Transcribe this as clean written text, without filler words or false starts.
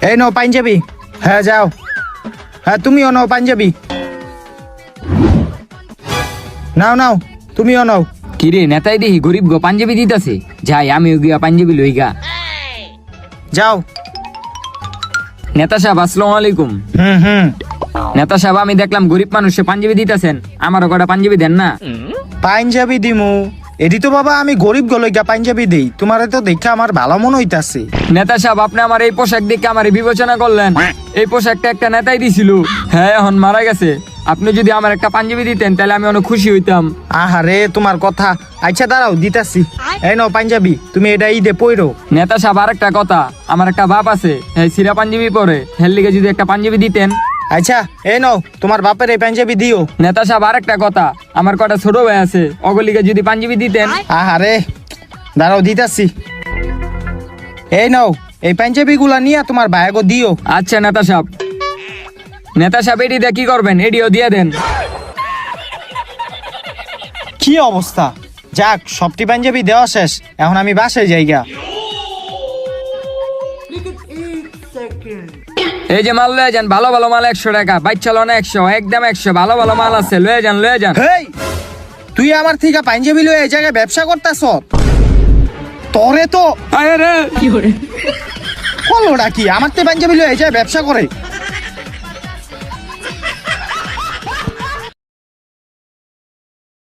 এই নাও পাঞ্জাবি। হ্যাঁ যাও। হ্যাঁ তুমিও নাও পাঞ্জাবি। নাও নাও তুমিও নাও। কিরে নেতাই দেখি গরিব গো পাঞ্জাবি দিতেছে, যাই আমিও গিয়া পাঞ্জাবি লইগা। যাও। নেতা সাহেব আসসালামু আলাইকুম। হুম। নেতা সাহেব আমি দেখলাম গরিব মানুষে পাঞ্জাবি দিতেছেন, আমারও কটা পাঞ্জাবি দেন না। পাঞ্জাবি দিমু? এটি তো বাবা আমি গরিব গলইগা পাঞ্জাবি দেই, তোমারে তো দেখে আমার ভালো মনে হইতাছে। নেতা সাহেব আপনি আমার এই পোশাক দেখে আমার বিবেচনা করলেন, এই পোশাকটা একটা নেতাই দিছিল, হ্যাঁ এখন মারা গেছে। আপনি যদি আমার একটা পাঞ্জাবি দিতেন তাহলে আমি অনেক খুশি হইতাম। আহারে তোমার কথা। আচ্ছা দাঁড়াও দিতাছি। এই নাও পাঞ্জাবি, তুমি এটা ঈদে পইরো। নেতা সাহেব আরেকটা কথা, আমার একটা বাপ আছে, হ্যাঁ সিরা পাঞ্জাবি পরে, হের লিগে যদি একটা পাঞ্জাবি দিতেন। আচ্ছা এই নাও তোমার বাপের এই পাঞ্জাবি দিও। নেতা সাহেব আরেকটা কথা, আমার কটা ছোট ভাই আছে, অগলিগে যদি পাঞ্জাবি দিতেন। আহারে দাঁড়াও দিতাছি। এই নাও এই পাঞ্জাবি গুলা নিয়ে তোমার ভাইগো দিও। আচ্ছা নেতা সাহেব। নেতা সাহেব এটি দিয়ে কি করবেন, এটিও দিয়ে দেন। কি অবস্থা! যাক সবটি পাঞ্জাবি দেওয়া শেষ, এখন আমি বাসায় যাইগা। এই যে মাল লয়ে যান, ভালো ভালো মাল 100 টাকা, বাচ্চা লোনা 100, একদম 100, ভালো ভালো মাল আছে, লয়ে যান লয়ে যান। হেই তুই আমার থেকে পাঞ্জাবি লয়ে এই জায়গায় ব্যবসা করতেছ? তোরে তো আরে রে কলোটা কি আমার তো পাঞ্জাবি লয়ে এই জায়গায় ব্যবসা করে?